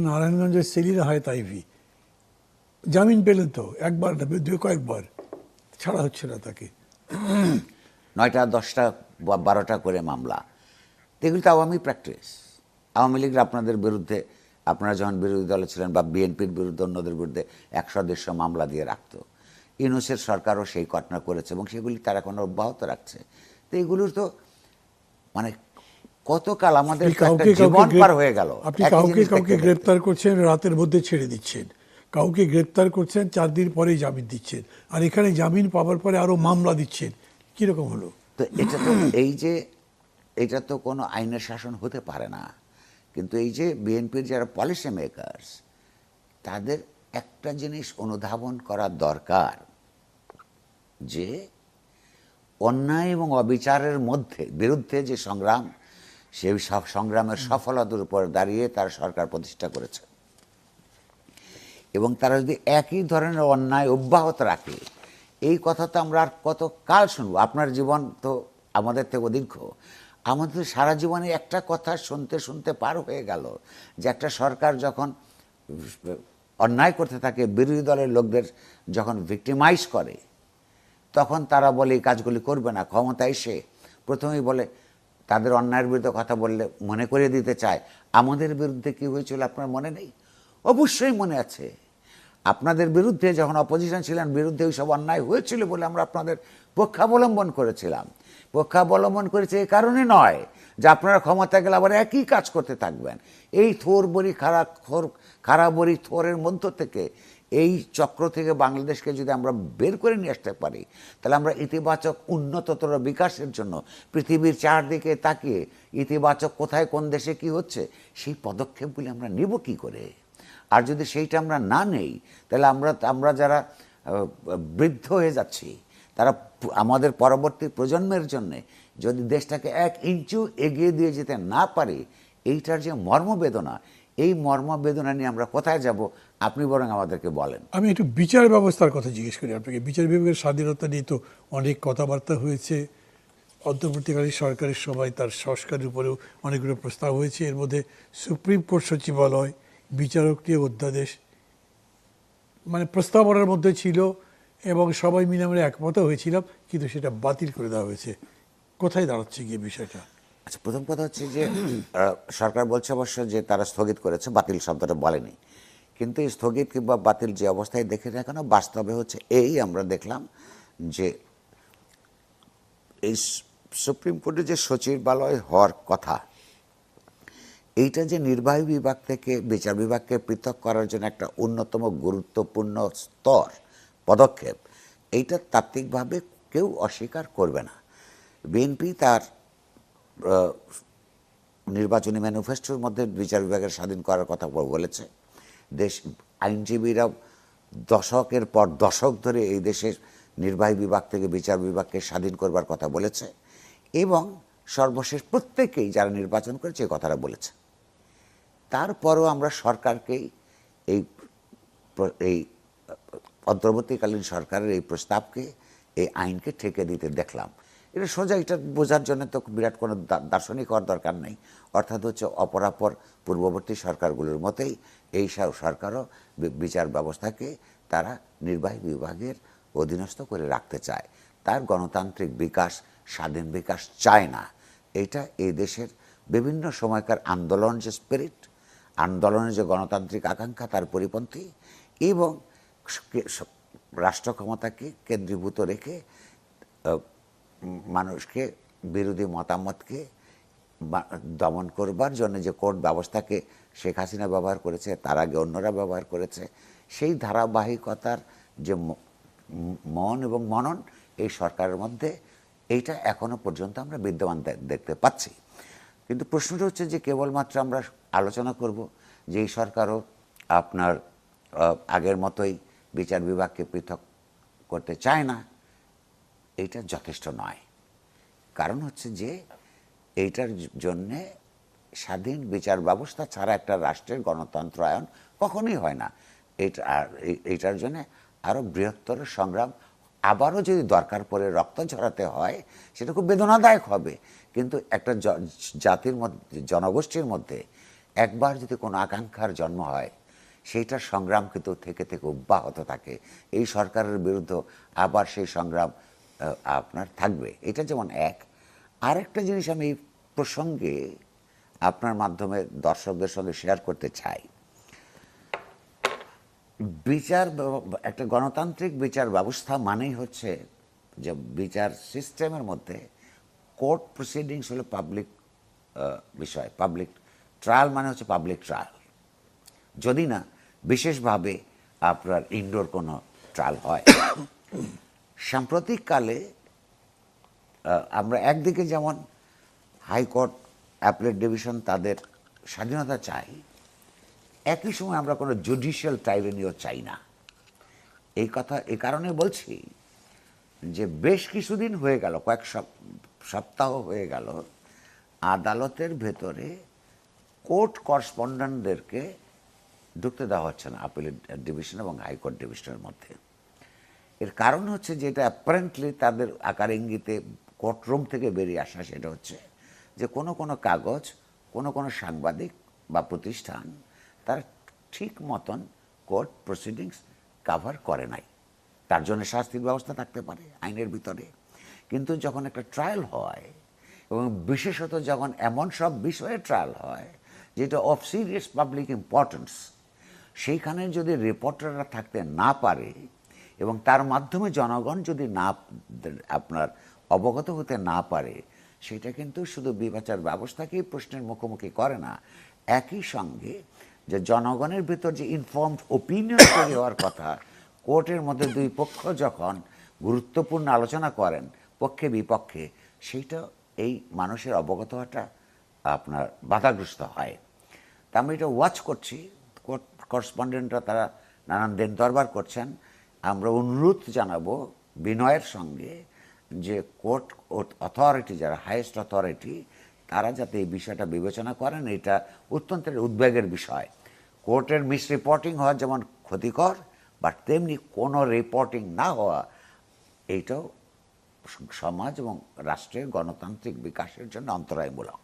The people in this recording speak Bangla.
নারায়ণগঞ্জের সেলিনা হায়াত আইভী জামিন পেলেন তো, একবার না কয়েকবার, ছাড়া হচ্ছে না তাকে। 9টা 10টা 12টা করে মামলা, এগুলি তো আওয়ামী প্র্যাকটিস। আওয়ামী লীগ আপনাদের বিরুদ্ধে, আপনারা যখন বিরোধী দলে ছিলেন বা বিএনপির বিরুদ্ধে অন্যদের বিরুদ্ধে 100-150 মামলা দিয়ে রাখতো। ইউনূসের সরকারও সেই ঘটনা করেছে এবং সেগুলি তারা এখন অব্যাহত রাখছে। তো এগুলোর তো মানে কতকাল আমাদের জীবন পার হয়ে গেল। আপনি কাউকে গ্রেপ্তার করছেন, রাতের মধ্যে ছেড়ে দিচ্ছেন, কাউকে গ্রেপ্তার করছেন 4 দিন পরেই জামিন দিচ্ছেন, আর এখানে জামিন পাওয়ার পরে আরো মামলা দিচ্ছেন, কিরকম হলো? তো এটা তো এটা তো কোনো আইনের শাসন হতে পারে না। কিন্তু এই যে বিএনপির যারা পলিসি মেকার্স, তাদের একটা জিনিস অনুধাবন করা দরকার যে অন্যায় এবং অবিচারের বিরুদ্ধে যে সংগ্রাম, সেই সব সংগ্রামের সফলতার উপর দাঁড়িয়ে তারা সরকার প্রতিষ্ঠা করেছে। এবং তারা যদি একই ধরনের অন্যায় অব্যাহত রাখে, এই কথা তো আমরা আর কত কাল শুনবো? আপনার জীবন তো আমাদের থেকে দীর্ঘ। আমাদের সারা জীবনে একটা কথা শুনতে শুনতে পার হয়ে গেল যে একটা সরকার যখন অন্যায় করতে থাকে, বিরোধী দলের লোকদের যখন ভিক্টিমাইজ করে, তখন তারা বলে এই কাজগুলি করবে না। ক্ষমতায় এসে প্রথমেই বলে, তাদের অন্যায়ের বিরুদ্ধে কথা বললে মনে করিয়ে দিতে চায় আমাদের বিরুদ্ধে কি হয়েছিল আপনার মনে নেই? অবশ্যই মনে আছে। আপনাদের বিরুদ্ধে যখন অপোজিশন ছিলেন, বিরুদ্ধে ওই সব অন্যায় হয়েছিল বলে আমরা আপনাদের পক্ষাবলম্বন করেছিলাম। পক্ষাবলম্বন করেছে এই কারণে নয় যে আপনারা ক্ষমতা গেলে আবার একই কাজ করতে থাকবেন। এই খারাপ বড়ি থোরের মধ্য থেকে, এই চক্র থেকে বাংলাদেশকে যদি আমরা বের করে নিয়ে আসতে পারি, তাহলে আমরা ইতিবাচক উন্নততর বিকাশের জন্য পৃথিবীর চারদিকে তাকিয়ে ইতিবাচক কোথায় কোন দেশে কি হচ্ছে, সেই পদক্ষেপগুলি আমরা নেব কি করে? আর যদি সেইটা আমরা না নেই, তাহলে আমরা যারা বৃদ্ধ হয়ে যাচ্ছি, তারা আমাদের পরবর্তী প্রজন্মের জন্যে যদি দেশটাকে 1 ইঞ্চু এগিয়ে দিয়ে যেতে না পারি, এইটার যে মর্মবেদনা, এই মর্মবেদনা নিয়ে আমরা কোথায় যাব? আপনি বরং আমাদেরকে বলেন। আমি একটু বিচার ব্যবস্থার কথা জিজ্ঞেস করি আপনাকে। বিচার বিভাগের স্বাধীনতা নিয়ে তো অনেক কথাবার্তা হয়েছে। অন্তর্বর্তীকালীন সরকারের সময় তার সংস্কারের উপরেও অনেকগুলো প্রস্তাব হয়েছে। এর মধ্যে সুপ্রিম কোর্ট সচিবালয়, বিচারক নিয়ে অধ্যাদেশ, মানে প্রস্তাবনার মধ্যে ছিল এবং সবাই মিলে আমরা একমত হয়েছিলাম, কিন্তু সেটা বাতিল করে দেওয়া হয়েছে। কোথায় দাঁড়াচ্ছে গিয়ে বিষয়টা? আচ্ছা, প্রথম কথা হচ্ছে যে সরকার বলছে অবশ্য যে তারা স্থগিত করেছে, বাতিল শব্দটা বলেনি। কিন্তু এই স্থগিত কিংবা বাতিল যে অবস্থায় দেখে না কেন, বাস্তবে হচ্ছে আমরা দেখলাম যে এই সুপ্রিম কোর্টে যে সচিবালয় হওয়ার কথা, এইটা যে নির্বাহী বিভাগ থেকে বিচার বিভাগকে পৃথক করার জন্য একটা অন্যতম গুরুত্বপূর্ণ পদক্ষেপ, এইটা তাত্ত্বিকভাবে কেউ অস্বীকার করবে না। বিএনপি তার নির্বাচনী ম্যানিফেস্টোর মধ্যে বিচার বিভাগের স্বাধীন করার কথা বলেছে। আইনজীবীরা দশকের পর দশক ধরে এই দেশের নির্বাহী বিভাগ থেকে বিচার বিভাগকে স্বাধীন করবার কথা বলেছে এবং সর্বশেষ প্রত্যেকেই যারা নির্বাচন করেছে এই কথাটা বলেছে। তারপরও আমরা সরকারকেই এই অন্তর্বর্তীকালীন সরকারের এই প্রস্তাবকে, এই আইনকে ঠেকে দিতে দেখলাম। এটা সোজা, এটা বোঝার জন্য তো বিরাট কোনো দার্শনিক হওয়ার দরকার নেই। অর্থাৎ হচ্ছে অপরাপর পূর্ববর্তী সরকারগুলোর মতোই এই সরকারও বিচার ব্যবস্থাকে তারা নির্বাহী বিভাগের অধীনস্থ করে রাখতে চায়। তার গণতান্ত্রিক বিকাশ, স্বাধীন বিকাশ চায় না। এইটা এই দেশের বিভিন্ন সময়কার আন্দোলন, যে স্পিরিট, আন্দোলনের যে গণতান্ত্রিক আকাঙ্ক্ষা, তার পরিপন্থী এবং রাষ্ট্র ক্ষমতাকে কেন্দ্রীভূত রেখে মানুষকে, বিরোধী মতামতকে দমন করবার জন্য যে কোর্ট ব্যবস্থাকে শেখ হাসিনা ব্যবহার করেছে, তার আগে অন্যরা ব্যবহার করেছে, সেই ধারাবাহিকতার যে মন এবং মনন এই সরকারের মধ্যে, এইটা এখনো পর্যন্ত আমরা বিদ্যমান দেখতে পাচ্ছি। কিন্তু প্রশ্নটা হচ্ছে যে কেবলমাত্র আমরা আলোচনা করব যে এই সরকারও আপনার আগের মতোই বিচার বিভাগকে পৃথক করতে চায় না, এইটা যথেষ্ট নয়। কারণ হচ্ছে যে এইটার জন্যে স্বাধীন বিচার ব্যবস্থা ছাড়া একটা রাষ্ট্রের গণতন্ত্রায়ন কখনোই হয় না। এইটার জন্য আরও বৃহত্তর সংগ্রাম, আবারও যদি দরকার পড়ে রক্ত ঝরাতে হয়, সেটা খুব বেদনাদায়ক হবে। কিন্তু একটা জাতির মধ্যে, জনগোষ্ঠীর মধ্যে একবার যদি কোনো আকাঙ্ক্ষার জন্ম হয়, সেইটার সংগ্রাম কিন্তু থেকে থেকে অব্যাহত থাকে। এই সরকারের বিরুদ্ধে আবার সেই সংগ্রাম আপনার থাকবে। এটা যেমন এক। আরেকটা জিনিস আমি এই প্রসঙ্গে আপনার মাধ্যমে দর্শকদের সঙ্গে শেয়ার করতে চাই। একটা গণতান্ত্রিক বিচার ব্যবস্থা মানেই হচ্ছে যে বিচার সিস্টেমের মধ্যে কোর্ট প্রসিডিংস হলো পাবলিক বিষয়। পাবলিক ট্রায়াল মানে হচ্ছে পাবলিক ট্রায়াল, যদি না বিশেষভাবে আপনার ইনডোর কোনো ট্রায়াল হয়। সাম্প্রতিককালে আমরা একদিকে যেমন হাইকোর্ট, অ্যাপিলেট ডিভিশন তাদের স্বাধীনতা চাই, একই সময় আমরা কোনো জুডিশিয়াল টাইরেনিও চাই না। এই কথা এই কারণে বলছি যে বেশ কিছুদিন হয়ে গেল, কয়েক সপ্তাহ হয়ে গেল, আদালতের ভেতরে কোর্ট করেসপন্ডেন্টদেরকে ঢুকতে দেওয়া হচ্ছে না আপিলেট ডিভিশন এবং হাইকোর্ট ডিভিশনের মধ্যে। এর কারণ হচ্ছে যে এটা অ্যাপারেন্টলি তাদের আকার ইঙ্গিতে কোর্টরুম থেকে বেরিয়ে আসা, সেটা হচ্ছে যে কোনো কোনো কাগজ, কোনো কোনো সাংবাদিক বা প্রতিষ্ঠান তারা ঠিক মতন কোর্ট প্রসিডিংস কাভার করে নাই। তার জন্য শাস্তির ব্যবস্থা থাকতে পারে আইনের ভিতরে, কিন্তু যখন একটা ট্রায়াল হয় এবং বিশেষত যখন এমন সব বিষয়ে ট্রায়াল হয় যেটা অফ সিরিয়াস পাবলিক ইম্পর্টেন্স, সেইখানে যদি রিপোর্টাররা থাকতে না পারে এবং তার মাধ্যমে জনগণ যদি না আপনার অবগত হতে না পারে, সেটা কিন্তু শুধু বিচার ব্যবস্থাকেই প্রশ্নের মুখোমুখি করে না, একই সঙ্গে যে জনগণের ভিতর যে ইনফর্মড ওপিনিয়ন তৈরি হওয়ার কথা, কোর্টের মধ্যে দুই পক্ষ যখন গুরুত্বপূর্ণ আলোচনা করেন পক্ষে বিপক্ষে, সেইটা এই মানুষের অবগত হওয়াটা আপনার বাধাগ্রস্ত হয়। তা আমি এটা ওয়াচ করছি, কোর্ট করেসপন্ডেন্টরা তারা নানান দিন দরবার করছেন। আমরা অনুরোধ জানাবো বিনয়ের সঙ্গে যে কোর্ট অথরিটি, যারা হাইয়েস্ট অথরিটি, তারা যাতে এই বিষয়টা বিবেচনা করেন। এটা অত্যন্ত উদ্বেগের বিষয়। কোর্টের মিস রিপোর্টিং হওয়া যেমন ক্ষতিকর, বাট তেমনি কোনো রিপোর্টিং না হওয়া এইটাও সমাজ এবং রাষ্ট্রের গণতান্ত্রিক বিকাশের জন্য অন্তরায়মূলক।